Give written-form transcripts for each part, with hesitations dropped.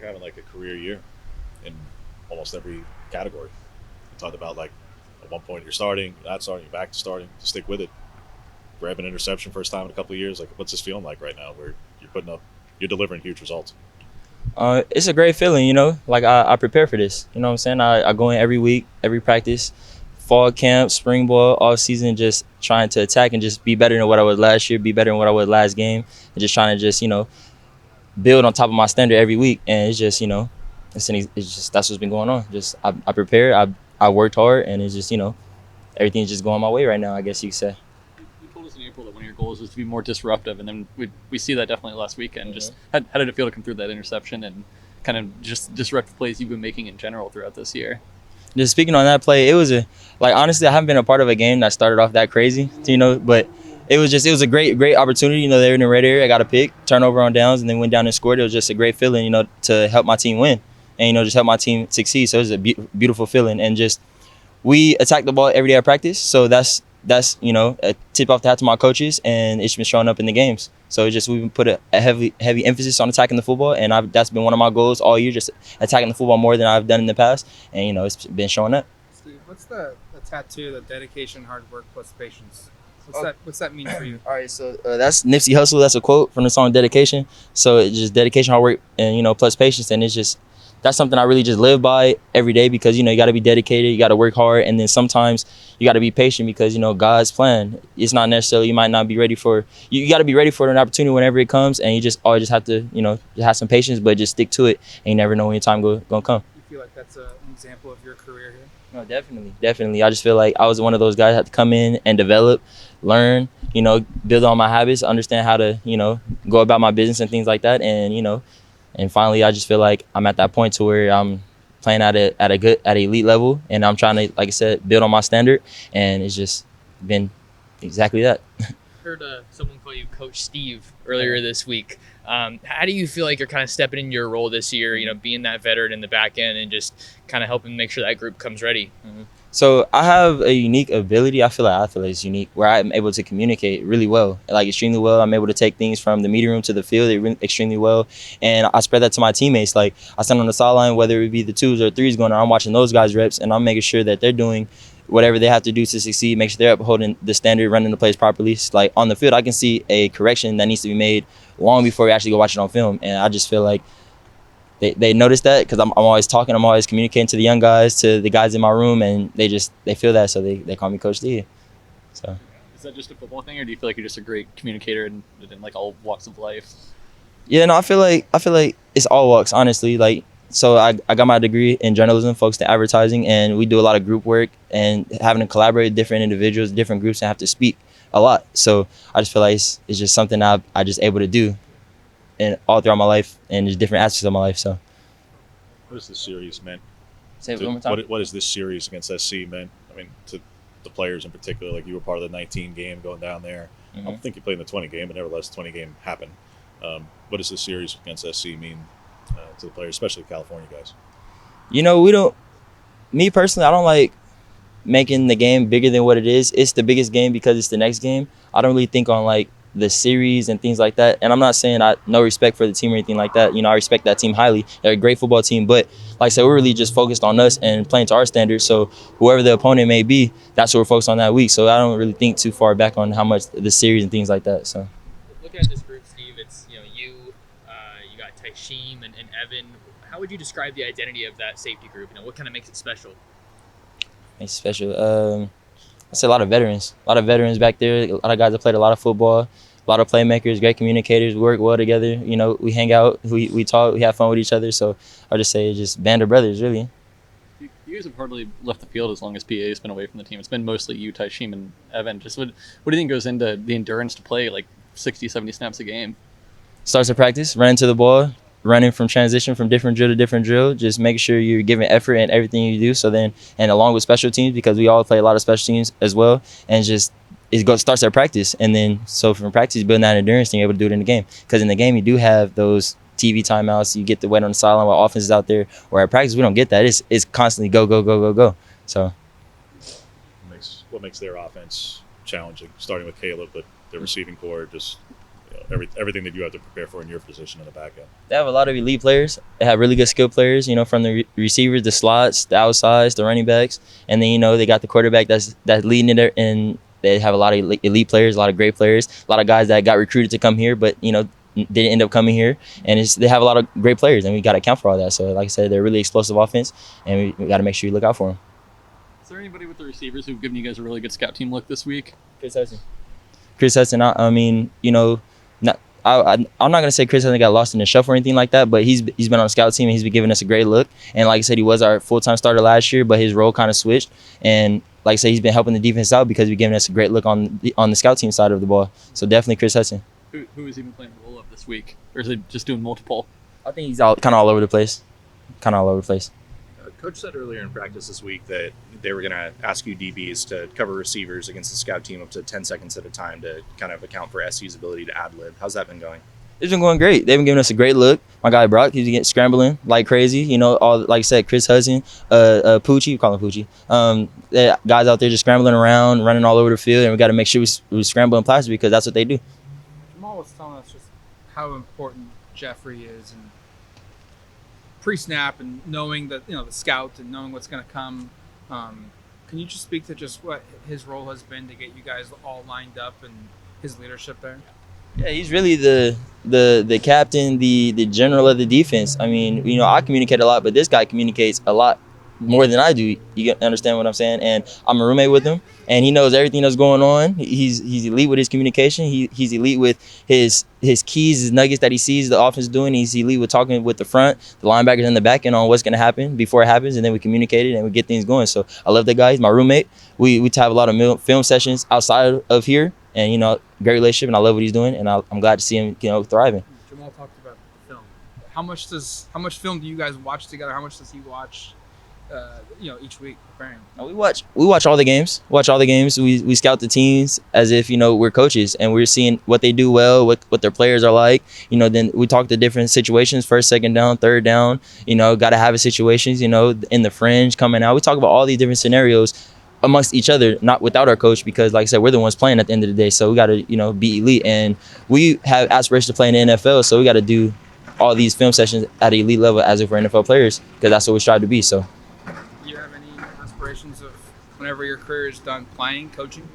you're having like a career year in almost every category. You talked about like at one point you're starting, you're not starting, you're back to starting. To stick with it. Grab an interception first time in a couple of years. Like, what's this feeling like right now? Where you're putting up, you're delivering huge results. It's a great feeling, you know. Like I prepare for this. You know what I'm saying? I go in every week, every practice, fall camp, spring ball, all season, just trying to attack and just be better than what I was last year, be better than what I was last game, and just trying to just build on top of my standard every week. And it's just it's just that's what's been going on. Just I prepare, I worked hard, and it's just everything's just going my way right now. I guess you could say. You told us in April that one of your goals was to be more disruptive, and then we see that definitely last weekend. Just how did it feel to come through that interception and kind of just disruptive plays you've been making in general throughout this year? Just speaking on that play, it was honestly, I haven't been a part of a game that started off that crazy, but it was a great opportunity. They were in the red area. I got a pick, turnover on downs, and then went down and scored. It was just a great feeling, to help my team win and just help my team succeed. So it was a beautiful feeling, and just we attack the ball every day at practice. So that's a tip off the hat to my coaches, and it's been showing up in the games. So it's just we've been put a heavy emphasis on attacking the football, and that's been one of my goals all year, just attacking the football more than I've done in the past, and it's been showing up. Steve, what's the tattoo, the dedication, hard work plus patience? What's that mean for you? All right, so that's Nipsey Hussle. That's a quote from the song Dedication. So it's just dedication, hard work, and plus patience, and it's just that's something I really just live by every day because you got to be dedicated, you got to work hard, and then sometimes you got to be patient because God's plan. It's not necessarily you might not be ready for. You got to be ready for an opportunity whenever it comes, and you just always just have to just have some patience, but just stick to it, and you never know when your time gonna come. You feel like that's an example of your career here? No, definitely. I just feel like I was one of those guys that had to come in and develop, learn, build on my habits, understand how to go about my business and things like that, and finally, I just feel like I'm at that point to where I'm playing at an elite level, and I'm trying to, like I said, build on my standard, and it's just been exactly that. Heard someone call you Coach Steve earlier this week. How do you feel like you're kind of stepping into your role this year? Being that veteran in the back end and just kind of helping make sure that group comes ready. Mm-hmm. So I have a unique ability. I feel like it's unique where I'm able to communicate really well, like extremely well. I'm able to take things from the meeting room to the field extremely well, and I spread that to my teammates. Like I stand on the sideline, whether it be the 2s or 3s going on, I'm watching those guys reps, and I'm making sure that they're doing whatever they have to do to succeed, make sure they're upholding the standard, running the plays properly. So, like on the field, I can see a correction that needs to be made long before we actually go watch it on film, and I just feel like they notice that because I'm always talking, I'm always communicating to the young guys, to the guys in my room, and they feel that, so they call me Coach D. So is that just a football thing, or do you feel like you're just a great communicator in like all walks of life? Yeah, no, I feel like it's all walks, honestly. Like, so I got my degree in journalism, focused in advertising, and we do a lot of group work and having to collaborate with different individuals, different groups, and have to speak a lot. So I just feel like it's just something I just able to do and all throughout my life and just different aspects of my life. So What is this series meant? Say it one more time. What is this series against SC meant? I mean, to the players in particular, like you were part of the 19 game going down there. Mm-hmm. I don't think you played in the 20 game, but nevertheless, 20 game happened. What does this series against SC mean to the players, especially California guys? Me personally, I don't like making the game bigger than what it is. It's the biggest game because it's the next game. I don't really think on like the series and things like that. And I'm not saying no respect for the team or anything like that. I respect that team highly. They're a great football team. But like I said, we're really just focused on us and playing to our standards. So whoever the opponent may be, that's what we're focused on that week. So I don't really think too far back on how much the series and things like that. So looking at this group, Steve, it's you got Taisheem and Evan. How would you describe the identity of that safety group? What kind of makes it special? Makes it special. I say a lot of veterans back there. A lot of guys that played a lot of football, a lot of playmakers, great communicators, work well together. We hang out, we talk, we have fun with each other. So I'll just say just band of brothers, really. You guys have hardly left the field as long as PA has been away from the team. It's been mostly you, Taisheem, and Evan. Just what do you think goes into the endurance to play like 60, 70 snaps a game? Starts to practice, running to the ball, running from transition from different drill to different drill, just making sure you're giving effort in everything you do. So then, and along with special teams, because we all play a lot of special teams as well, and just starts at practice. And then, so from practice, building that endurance, and you're able to do it in the game. Because in the game, you do have those TV timeouts, you get the wait on the sideline while offense is out there, or at practice, we don't get that. It's constantly go, go, go, go, go. So What makes their offense challenging, starting with Caleb, but the receiving core just everything that you have to prepare for in your position in the back end. They have a lot of elite players. They have really good skill players, from the receivers, the slots, the outsides, the running backs, and then they got the quarterback that's leading it there, and they have a lot of elite players, a lot of great players, a lot of guys that got recruited to come here, but didn't end up coming here, and they have a lot of great players, and we got to account for all that. So, like I said, they're really explosive offense, and we got to make sure you look out for them. Is there anybody with the receivers who've given you guys a really good scout team look this week? Chris Hudson. I mean, I'm not gonna say Chris Hudson got lost in the shuffle or anything like that, but he's been on the scout team and he's been giving us a great look. And like I said, he was our full-time starter last year, but his role kind of switched. And like I said, he's been helping the defense out because he's giving us a great look on the scout team side of the ball. So definitely Chris Hudson. Who is he been playing the role of this week, or is he just doing multiple? I think he's kind of all over the place. Coach said earlier in practice this week that they were going to ask you DBs to cover receivers against the scout team up to 10 seconds at a time to kind of account for SU's ability to ad-lib. How's that been going? It's been going great. They've been giving us a great look. My guy Brock, he's getting scrambling like crazy. All like I said, Chris Hudson, Poochie, we call him Poochie. The guys out there just scrambling around, running all over the field, and we got to make sure we scramble in plastic because that's what they do. Jamal was telling us just how important Jeffrey is, and pre-snap, and knowing that the scout and knowing what's going to come. Can you just speak to just what his role has been to get you guys all lined up and his leadership there? Yeah, he's really the captain, the general of the defense. I mean, I communicate a lot, but this guy communicates a lot more than I do. You understand what I'm saying? And I'm a roommate with him, and he knows everything that's going on. He's elite with his communication. He's elite with his keys, his nuggets that he sees the offense doing. He's elite with talking with the front, the linebackers, and the back end on what's going to happen before it happens, and then we communicate it and we get things going. So I love that guy. He's my roommate. We have a lot of film sessions outside of here, and great relationship, and I love what he's doing, and I'm glad to see him thriving. Jamal talked about the film. How much film do you guys watch together? How much does he watch? Each week preparing. We watch all the games. We scout the teams as if we're coaches, and we're seeing what they do well, what their players are like. Then we talk to different situations: first, second down, third down. Got to have situations. In the fringe coming out. We talk about all these different scenarios amongst each other, not without our coach, because like I said, we're the ones playing at the end of the day. So we got to be elite, and we have aspirations to play in the NFL. So we got to do all these film sessions at an elite level as if we're NFL players, because that's what we strive to be. So. Do you have any aspirations of whenever your career is done playing, coaching?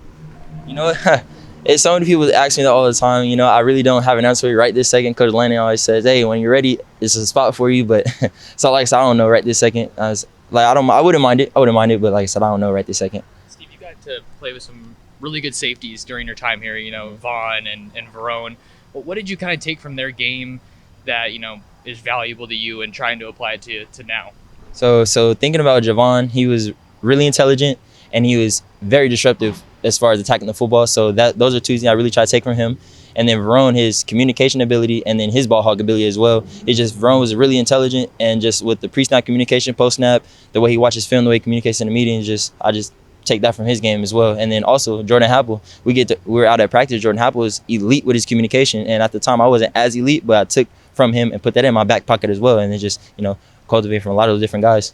It's so many people that ask me that all the time. I really don't have an answer for you right this second. Coach Lanning always says, "Hey, when you're ready, it's a spot for you." But so like I said, I don't know right this second. I wouldn't mind it, but like I said, I don't know right this second. Steve, you got to play with some really good safeties during your time here. Vaughn and Verone. What did you kind of take from their game that is valuable to you and trying to apply it to now? So thinking about Javon, he was really intelligent and he was very disruptive as far as attacking the football. So those are two things I really try to take from him. And then Verone, his communication ability and then his ball hawk ability as well. It's just Verone was really intelligent, and just with the pre-snap communication, post-snap, the way he watches film, the way he communicates in the meetings, I just take that from his game as well. And then also Jordan Happel, we're out at practice. Jordan Happel was elite with his communication, and at the time I wasn't as elite, but I took from him and put that in my back pocket as well. And it just cultivate from a lot of those different guys.